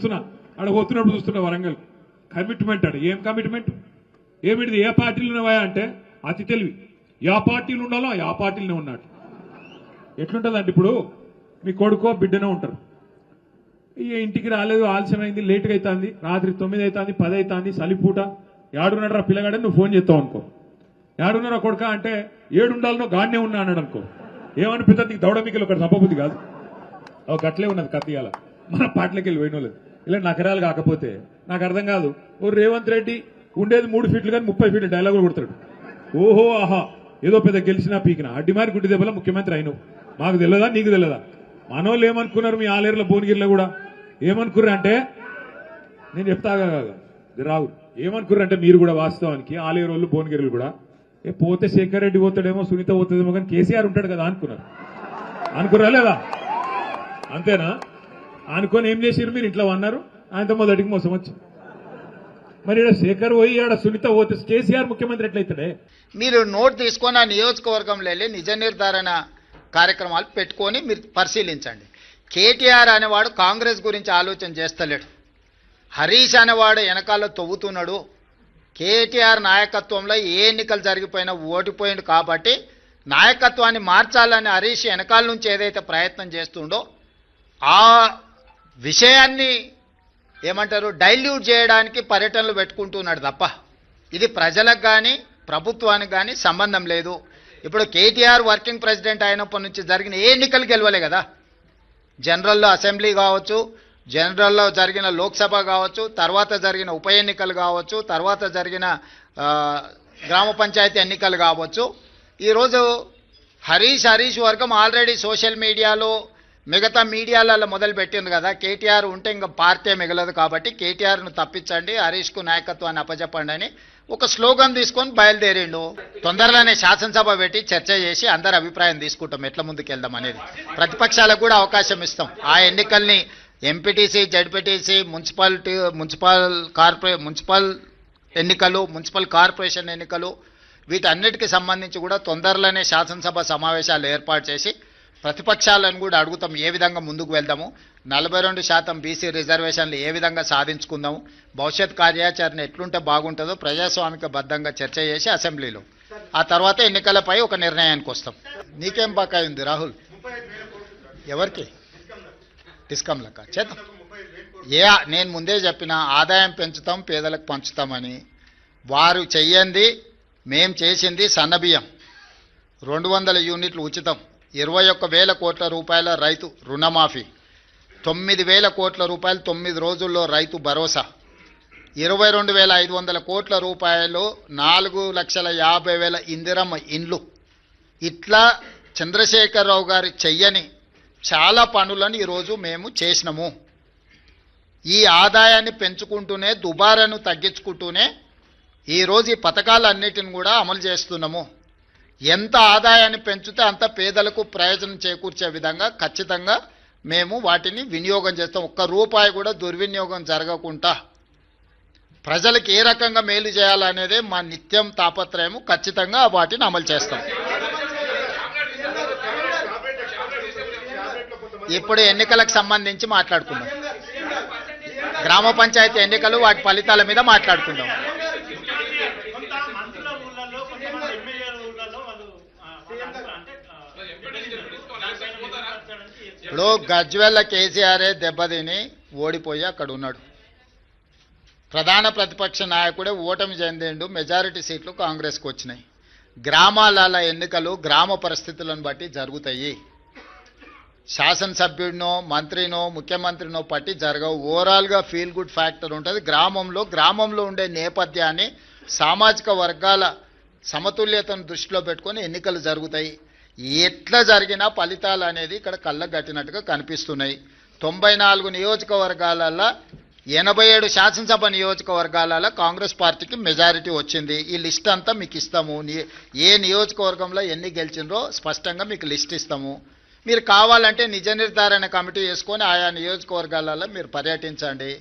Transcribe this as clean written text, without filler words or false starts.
చూస్తున్నా, ఆడ పోతున్నప్పుడు చూస్తున్నా వరంగల్. కమిట్మెంట్ ఆడ ఏం కమిట్మెంట్, ఏమిటిది, ఏ పార్టీలు ఉన్నావా అంటే అతి తెలివి. యా పార్టీలు ఉండాలో ఆ పార్టీలోనే ఉన్నాడు. ఎట్లుంటుందంటే ఇప్పుడు మీ కొడుకో బిడ్డనే ఉంటారు, ఇక ఇంటికి రాలేదు, ఆలస్యమైంది, లేటుగా అవుతుంది, రాత్రి 9 అవుతుంది, 10 అవుతుంది, సలిపూట, ఏడున్నాడు రా పిల్లగాడని నువ్వు ఫోన్ చేస్తావు అనుకో. ఏడున్నారా కొడుక అంటే 7 ఉండాలనో గాడినే ఉన్నా అన్నాడు అనుకో. ఏమనిపిస్తుంది నీకు, దౌడమికలు ఒకటి తప్పబుద్ధి కాదు. గట్లే ఉన్నది కత్తియాల మన పాటలకి వెళ్ళి పోయిన వాళ్ళు. ఇలా నకరాలు కాకపోతే నాకు అర్థం కాదు. ఓ రేవంత్ రెడ్డి ఉండేది 3 ఫీట్లు కానీ 30 ఫీట్ల డైలాగులు కొడతాడు. ఓహో ఆహా ఏదో పెద్ద గెలిచినా పీకినా అడ్డిమారి గుడ్డి దెబ్బల ముఖ్యమంత్రి అయినవు. మాకు తెలియదా, నీకు తెలియదా? మనోళ్ళు ఏమనుకున్నారు, మీ ఆలేరులో భువనగిరిలో కూడా ఏమనుకుర్రు అంటే, నేను చెప్తాగా రావు, ఏమనుకుర్రు అంటే మీరు కూడా వాస్తవానికి ఆలేరు వాళ్ళు భువనగిరిలు కూడా పోతే శేఖర్ రెడ్డి పోతాడేమో, సునీత పోతుందేమో, కానీ కేసీఆర్ ఉంటాడు కదా అనుకున్నారు. అనుకురా లేదా? అంతేనా? అనుకొని ఏం చేసారు మీరు? ఇంట్లో అన్నారు, ఆయనతో మొదటికి మోసం వచ్చి. మరి ఇక్కడ శేఖర్ పోయి ఆడ సునీత పోతే కేసీఆర్ ముఖ్యమంత్రి ఎట్లయితాడే? మీరు నోట్ తీసుకొని ఆ నియోజకవర్గంలో వెళ్ళి నిజ నిర్ధారణ కార్యక్రమాలు పెట్టుకొని మీరు పరిశీలించండి. కేటీఆర్ అనేవాడు కాంగ్రెస్ గురించి ఆలోచన చేస్తలేడు. హరీష్ అనేవాడు వెనకాల తవ్వుతున్నాడు. కేటీఆర్ నాయకత్వంలో ఏ ఎన్నికలు జరిగిపోయినా ఓడిపోయిండు కాబట్టి నాయకత్వాన్ని మార్చాలని హరీష్ వెనకాల నుంచి ఏదైతే ప్రయత్నం చేస్తుండో ఆ విషయాన్ని ఏమంటారు డైల్యూట్ చేయడానికి పర్యటనలు పెట్టుకుంటున్నాడు తప్ప ఇది ప్రజలకు కానీ ప్రభుత్వానికి కానీ సంబంధం లేదు. ఇప్పుడు కేటీఆర్ వర్కింగ్ ప్రెసిడెంట్ అయినప్పటి నుంచి జరిగిన ఏ ఎన్నికలు గెలవలే కదా. జనరల్లో అసెంబ్లీ కావచ్చు, జనరల్లో జరిగిన లోక్సభ కావచ్చు, తర్వాత జరిగిన ఉప ఎన్నికలు కావచ్చు, తర్వాత జరిగిన గ్రామ పంచాయతీ ఎన్నికలు కావచ్చు. ఈరోజు హరీష్ వర్గం ఆల్రెడీ సోషల్ మీడియాలో మిగతా మీడియాలలో మొదలుపెట్టింది కదా. కేటీఆర్ ఉంటే ఇంకా పార్టీ మిగలదు కాబట్టి కేటీఆర్ను తప్పించండి, హరీష్కు నాయకత్వాన్ని అప్పచెప్పండి అని ఒక స్లోగన్ తీసుకొని బయలుదేరిండు. తొందరలోనే శాసనసభ పెట్టి చర్చ చేసి అందరి అభిప్రాయం తీసుకుంటాం ఎట్లా ముందుకు వెళ్దాం అనేది. ప్రతిపక్షాలకు కూడా అవకాశం ఇస్తాం. ఆ ఎన్నికల్ని ఎంపీటీసీ, జడ్పీటీసీ, మున్సిపల్ ఎన్నికలు, మున్సిపల్ కార్పొరేషన్ ఎన్నికలు వీటన్నిటికీ సంబంధించి కూడా తొందరలోనే శాసనసభ సమావేశాలు ఏర్పాటు చేసి ప్రతిపక్షాలను కూడా అడుగుతాం ఏ విధంగా ముందుకు వెళ్దాము, 42% బీసీ రిజర్వేషన్లు ఏ విధంగా సాధించుకుందాము, భవిష్యత్ కార్యాచరణ ఎట్లుంటే బాగుంటుందో ప్రజాస్వామిక బద్ధంగా చర్చ చేసి అసెంబ్లీలో ఆ తర్వాత ఎన్నికలపై ఒక నిర్ణయానికి వస్తాం. నీకేం బకాయి ఉంది రాహుల్? ఎవరికి? డిస్కమ్లక చేద్దాం. నేను ముందే చెప్పిన ఆదాయం పెంచుతాం, పేదలకు పంచుతామని. వారు చెయ్యంది మేం చేసింది సన్నబియ్యం 200 యూనిట్లు ఉచితం, 21,000 కోట్ల రూపాయల రైతు రుణమాఫీ, 9,000 కోట్ల రూపాయలు 9 రోజుల్లో రైతు భరోసా, 22,500 కోట్ల రూపాయలు 4,50,000 ఇందిరమ్మ ఇండ్లు. ఇట్లా చంద్రశేఖరరావు గారు చెయ్యని చాలా పనులను ఈరోజు మేము చేసినాము. ఈ ఆదాయాన్ని పెంచుకుంటూనే దుబారాను తగ్గించుకుంటూనే ఈరోజు ఈ పథకాలన్నిటిని కూడా అమలు చేస్తున్నాము. ఎంత ఆదాయాన్ని పెంచితే అంత పేదలకు ప్రయోజనం చేకూర్చే విధంగా ఖచ్చితంగా మేము వాటిని వినియోగం చేస్తాం. ఒక్క రూపాయి కూడా దుర్వినియోగం జరగకుండా ప్రజలకు ఏ రకంగా మేలు చేయాలనేదే మా నిత్యం తాపత్రయము. ఖచ్చితంగా వాటిని అమలు చేస్తాం. ఇప్పుడు ఎన్నికలకు సంబంధించి మాట్లాడుకుందాం. గ్రామ పంచాయతీ ఎన్నికలు వాటి ఫలితాల మీద మాట్లాడుకుందాం. ఇప్పుడు గజ్వేల్ల కేసీఆరే దెబ్బతిని ఓడిపోయి అక్కడ ఉన్నాడు. ప్రధాన ప్రతిపక్ష నాయకుడే ఓటమి చెందిండు. మెజారిటీ సీట్లు కాంగ్రెస్కి వచ్చినాయి. గ్రామాల ఎన్నికలు గ్రామ పరిస్థితులను బట్టి జరుగుతాయి. శాసనసభ్యుడినో మంత్రినో ముఖ్యమంత్రినో పట్టి జరగవు. ఓవరాల్గా ఫీల్ గుడ్ ఫ్యాక్టర్ ఉంటుంది. గ్రామంలో ఉండే నేపథ్యాన్ని, సామాజిక వర్గాల సమతుల్యతను దృష్టిలో పెట్టుకొని ఎన్నికలు జరుగుతాయి. ఎట్లా జరిగినా ఫలితాలు అనేది ఇక్కడ కళ్ళకు కట్టినట్టుగా కనిపిస్తున్నాయి. 94 నియోజకవర్గాలలో 87 శాసనసభ నియోజకవర్గాలలో కాంగ్రెస్ పార్టీకి మెజారిటీ వచ్చింది. ఈ లిస్ట్ అంతా మీకు ఇస్తాము. ఏ నియోజకవర్గంలో ఎన్ని గెలిచిండ్రో స్పష్టంగా మీకు లిస్ట్ ఇస్తాము. మీరు కావాలంటే నిజ నిర్ధారణ కమిటీ వేసుకొని ఆయా నియోజకవర్గాలలో మీరు పర్యటించండి.